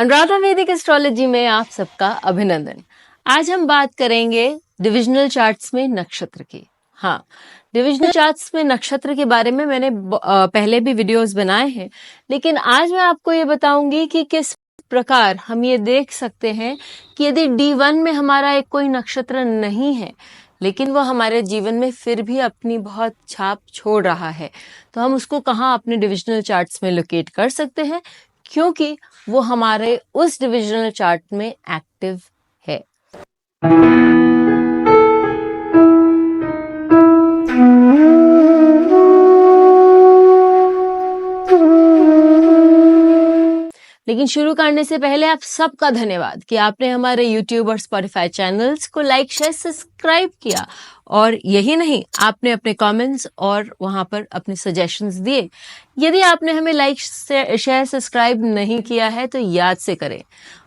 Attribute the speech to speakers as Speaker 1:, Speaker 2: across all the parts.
Speaker 1: अनुराधा वैदिक एस्ट्रोलॉजी में आप सबका अभिनंदन। आज हम बात करेंगे डिविजनल चार्ट्स में नक्षत्र की। हाँ, डिविजनल चार्ट्स में नक्षत्र के बारे में मैंने पहले भी वीडियोस बनाए हैं, लेकिन आज मैं आपको ये बताऊंगी कि किस प्रकार हम ये देख सकते हैं कि यदि D1 में हमारा एक कोई नक्षत्र नहीं है लेकिन वो हमारे जीवन में फिर भी अपनी बहुत छाप छोड़ रहा है, तो हम उसको कहाँ अपने डिविजनल चार्ट्स में लोकेट कर सकते हैं, क्योंकि वो हमारे उस डिविजनल चार्ट में एक्टिव है। लेकिन शुरू करने से पहले आप सबका धन्यवाद कि आपने हमारे YouTube और Spotify चैनल्स को लाइक शेयर सब्सक्राइब किया, और यही नहीं, आपने अपने कमेंट्स और वहां पर अपने सजेशंस दिए। यदि आपने हमें लाइक शेयर सब्सक्राइब नहीं किया है तो याद से करें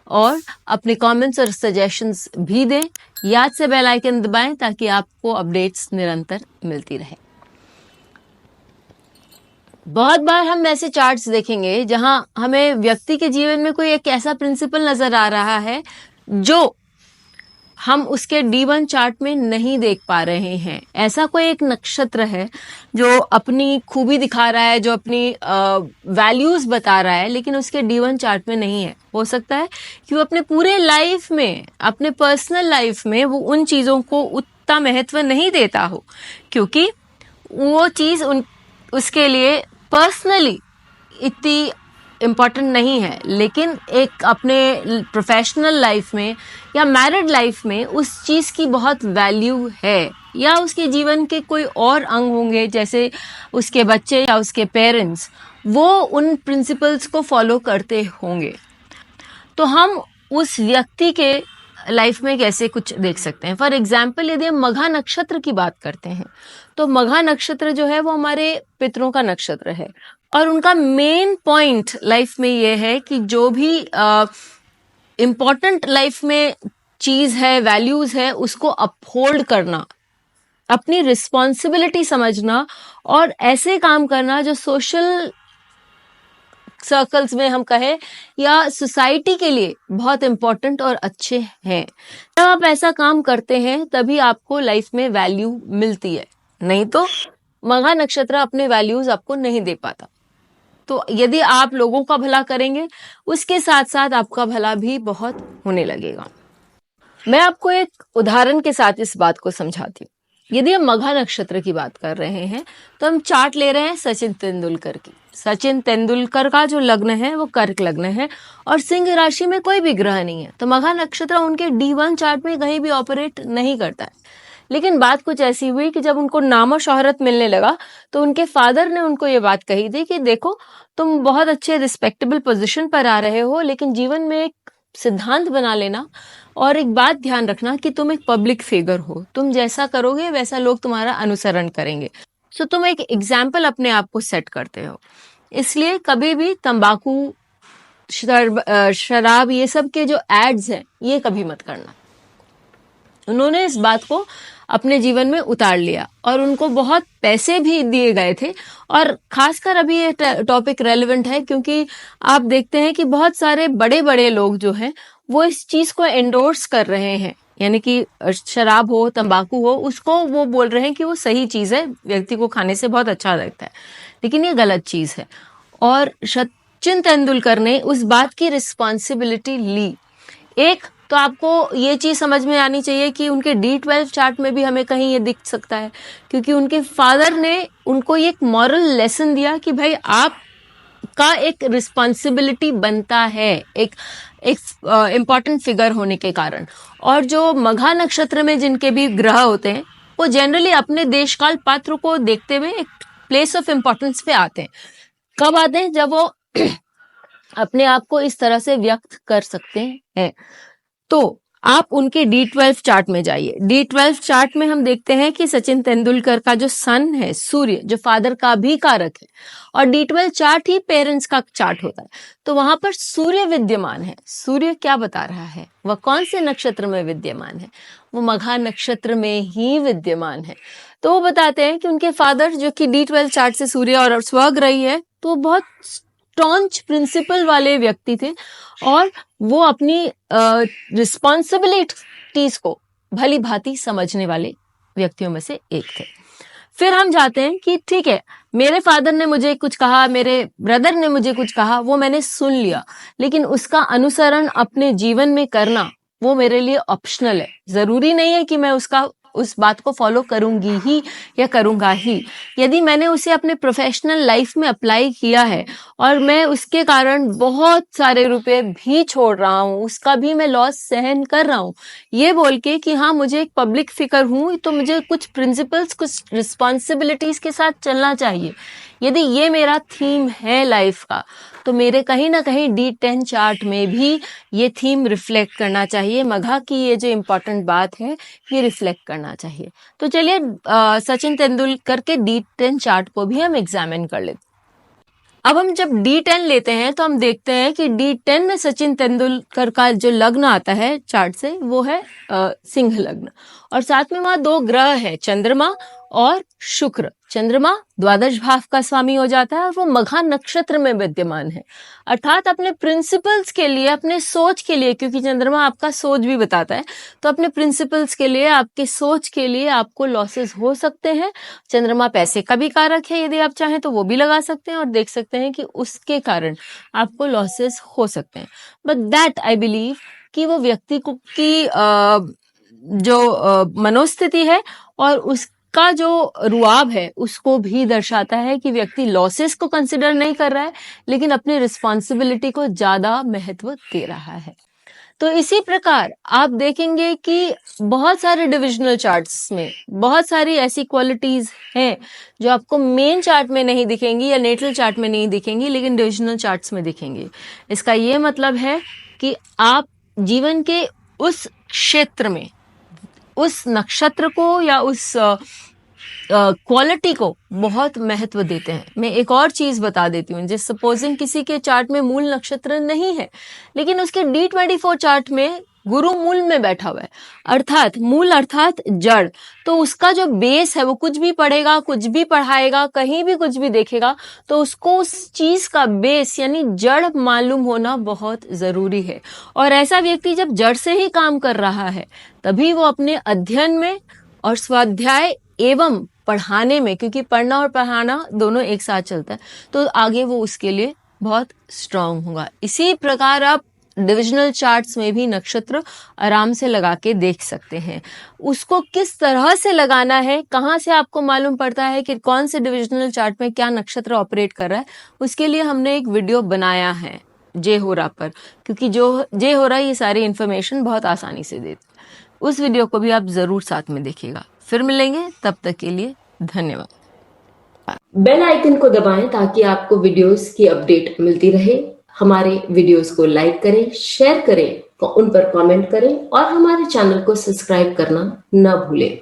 Speaker 1: और अपने कमेंट्स और सजेशंस भी दें। याद से बेल आइकन दबाएं ताकि आपको अपडेट्स निरंतर मिलती रहे। बहुत बार हम ऐसे चार्ट्स देखेंगे जहां हमें व्यक्ति के जीवन में कोई एक ऐसा प्रिंसिपल नजर आ रहा है जो हम उसके D1 चार्ट में नहीं देख पा रहे हैं। ऐसा कोई एक नक्षत्र है जो अपनी खूबी दिखा रहा है, जो अपनी वैल्यूज बता रहा है, लेकिन उसके D1 चार्ट में नहीं है। हो सकता है कि वो अपने पूरे लाइफ में, अपने पर्सनल लाइफ में वो उन चीजों को उतना महत्व नहीं देता हो, क्योंकि वो चीज उसके लिए पर्सनली इतनी इम्पोर्टेंट नहीं है, लेकिन एक अपने प्रोफेशनल लाइफ में या मैरिड लाइफ में उस चीज की बहुत वैल्यू है, या उसके जीवन के कोई और अंग होंगे जैसे उसके बच्चे या उसके पेरेंट्स, वो उन प्रिंसिपल्स को फॉलो करते होंगे। तो हम उस व्यक्ति के लाइफ में कैसे कुछ देख सकते हैं। फॉर एग्जाम्पल, यदि हम मघा नक्षत्र की बात करते हैं तो मघा नक्षत्र जो है वो हमारे पितरों का नक्षत्र है, और उनका मेन पॉइंट लाइफ में ये है कि जो भी इम्पोर्टेंट लाइफ में चीज है, वैल्यूज है, उसको अपहोल्ड करना, अपनी रिस्पॉन्सिबिलिटी समझना और ऐसे काम करना जो सोशल सर्कल्स में हम कहें या सोसाइटी के लिए बहुत इंपॉर्टेंट और अच्छे हैं। जब आप ऐसा काम करते हैं तभी आपको लाइफ में वैल्यू मिलती है, नहीं तो मघा नक्षत्र अपने वैल्यूज आपको नहीं दे पाता। तो यदि आप लोगों का भला करेंगे, उसके साथ साथ आपका भला भी बहुत होने लगेगा। मैं आपको एक उदाहरण के साथ इस बात को समझाती हूँ। यदि हम मघा नक्षत्र की बात कर रहे हैं तो हम चार्ट ले रहे हैं सचिन तेंदुलकर की। सचिन तेंदुलकर का जो लग्न है वो कर्क लग्न है और सिंह राशि में कोई भी ग्रह नहीं है, तो मघा नक्षत्र उनके D1 चार्ट में कहीं भी ऑपरेट नहीं करता है। लेकिन बात कुछ ऐसी हुई कि जब उनको नाम और शोहरत मिलने लगा तो उनके फादर ने उनको ये बात कही थी कि देखो, तुम बहुत अच्छे रिस्पेक्टेबल पोजीशन पर आ रहे हो, लेकिन जीवन में एक सिद्धांत बना लेना और एक बात ध्यान रखना कि तुम एक पब्लिक फिगर हो। तुम जैसा करोगे वैसा लोग तुम्हारा अनुसरण करेंगे, सो तुम एक एग्जाम्पल अपने आप को सेट करते हो। इसलिए कभी भी तंबाकू, शराब, ये सब के जो एड्स हैं ये कभी मत करना। उन्होंने इस बात को अपने जीवन में उतार लिया और उनको बहुत पैसे भी दिए गए थे। और खासकर अभी ये टॉपिक रेलेवेंट है क्योंकि आप देखते हैं कि बहुत सारे बड़े बड़े लोग जो हैं वो इस चीज को एंडोर्स कर रहे हैं, यानी कि शराब हो, तंबाकू हो, उसको वो बोल रहे हैं कि वो सही चीज है, व्यक्ति को खाने से बहुत अच्छा लगता है, लेकिन ये गलत चीज है। और सचिन तेंदुलकर ने उस बात की रिस्पॉन्सिबिलिटी ली। एक तो आपको ये चीज समझ में आनी चाहिए कि उनके D12 चार्ट में भी हमें कहीं ये दिख सकता है, क्योंकि उनके फादर ने उनको ये एक मॉरल लेसन दिया कि भाई आपका एक रिस्पॉन्सिबिलिटी बनता है एक इम्पॉर्टेंट फिगर होने के कारण। और जो मघा नक्षत्र में जिनके भी ग्रह होते हैं वो जनरली अपने देश काल पात्र को देखते हुए एक प्लेस ऑफ इम्पोर्टेंस पे आते हैं। कब आते हैं? जब वो अपने आप को इस तरह से व्यक्त कर सकते हैं। तो आप उनके D12 चार्ट में जाइए। D12 चार्ट में हम देखते हैं कि सचिन तेंदुलकर का जो सन है सूर्य, जो फादर का भी कारक है, और D12 चार्ट ही पेरेंट्स का चार्ट होता है, तो वहां पर सूर्य विद्यमान है। सूर्य क्या बता रहा है? वह कौन से नक्षत्र में विद्यमान है? वो मघा नक्षत्र में ही विद्यमान है। तो वो बताते हैं कि उनके फादर, जो कि D12 चार्ट से सूर्य और स्वग्रही है, तो बहुत स्टॉन्च प्रिंसिपल वाले व्यक्ति थे और वो अपनी रिस्पॉन्सिबिलिटीज को भली भांति समझने वाले व्यक्तियों में से एक थे। फिर हम जाते हैं कि ठीक है, मेरे फादर ने मुझे कुछ कहा, मेरे ब्रदर ने मुझे कुछ कहा, वो मैंने सुन लिया, लेकिन उसका अनुसरण अपने जीवन में करना वो मेरे लिए ऑप्शनल है। जरूरी नहीं है कि मैं उस बात को फॉलो करूंगी ही या करूंगा ही। यदि मैंने उसे अपने प्रोफेशनल लाइफ में अप्लाई किया है और मैं उसके कारण बहुत सारे रुपए भी छोड़ रहा हूँ, उसका भी मैं लॉस सहन कर रहा हूँ, ये बोल के कि हाँ मुझे एक पब्लिक फिगर हूँ तो मुझे कुछ प्रिंसिपल्स, कुछ रिस्पॉन्सिबिलिटीज के साथ चलना चाहिए, यदि ये मेरा थीम है लाइफ का, तो मेरे कहीं ना कहीं D10 चार्ट में भी ये थीम रिफ्लेक्ट करना चाहिए। मघा की ये जो इम्पोर्टेंट बात है ये रिफ्लेक्ट करना चाहिए। तो चलिए सचिन तेंदुलकर के D10 चार्ट को भी हम एग्जामिन कर लेते। अब हम जब D10 लेते हैं तो हम देखते हैं कि D10 में सचिन तेंदुलकर का जो लग्न आता है चार्ट से वो है सिंह लग्न, और साथ में वहां दो ग्रह है, चंद्रमा और शुक्र। चंद्रमा द्वादश भाव का स्वामी हो जाता है और वो मघा नक्षत्र में विद्यमान है, अर्थात अपने प्रिंसिपल्स के लिए, अपने सोच के लिए, क्योंकि चंद्रमा आपका सोच भी बताता है, तो अपने प्रिंसिपल्स के लिए, आपके सोच के लिए आपको लॉसेस हो सकते हैं। चंद्रमा पैसे का भी कारक है, यदि आप चाहें तो वो भी लगा सकते हैं और देख सकते हैं कि उसके कारण आपको लॉसेस हो सकते हैं। बट दैट आई बिलीव कि वो व्यक्ति को की जो मनोस्थिति है और उसका जो रुआब है उसको भी दर्शाता है कि व्यक्ति लॉसेस को कंसिडर नहीं कर रहा है, लेकिन अपनी रिस्पॉन्सिबिलिटी को ज्यादा महत्व दे रहा है। तो इसी प्रकार आप देखेंगे कि बहुत सारे डिविजनल चार्ट्स में बहुत सारी ऐसी क्वालिटीज हैं जो आपको मेन चार्ट में नहीं दिखेंगी या नेटल चार्ट में नहीं दिखेंगी, लेकिन डिविजनल चार्ट्स में दिखेंगी। इसका ये मतलब है कि आप जीवन के उस क्षेत्र में उस नक्षत्र को या उस क्वालिटी को बहुत महत्व देते हैं। मैं एक और चीज बता देती हूँ, जिस सपोजिंग किसी के चार्ट में मूल नक्षत्र नहीं है, लेकिन उसके D24 चार्ट में गुरु मूल में बैठा हुआ है, अर्थात मूल अर्थात जड़, तो उसका जो बेस है वो कुछ भी पढ़ेगा, कुछ भी पढ़ाएगा, कहीं भी कुछ भी देखेगा, तो उसको उस चीज का बेस यानी जड़ मालूम होना बहुत जरूरी है। और ऐसा व्यक्ति जब जड़ से ही काम कर रहा है तभी वो अपने अध्ययन में और स्वाध्याय एवं पढ़ाने में, क्योंकि पढ़ना और पढ़ाना दोनों एक साथ चलता है, तो आगे वो उसके लिए बहुत स्ट्रांग होगा। इसी प्रकार आप डिविजनल चार्ट्स में भी नक्षत्र आराम से लगा के देख सकते हैं। उसको किस तरह से लगाना है, कहाँ से आपको मालूम पड़ता है कि कौन से डिविजनल चार्ट में क्या नक्षत्र ऑपरेट कर रहा है, उसके लिए हमने एक वीडियो बनाया है J-Hora पर, क्योंकि जो J-Hora ये सारी इंफॉर्मेशन बहुत आसानी से देती है। उस वीडियो को भी आप जरूर साथ में देखिएगा। फिर मिलेंगे, तब तक के लिए धन्यवाद।
Speaker 2: बेल आइकन को दबाएं ताकि आपको वीडियोस की अपडेट मिलती रहे। हमारे वीडियोस को लाइक करें, शेयर करें, उन पर कमेंट करें और हमारे चैनल को सब्सक्राइब करना न भूलें।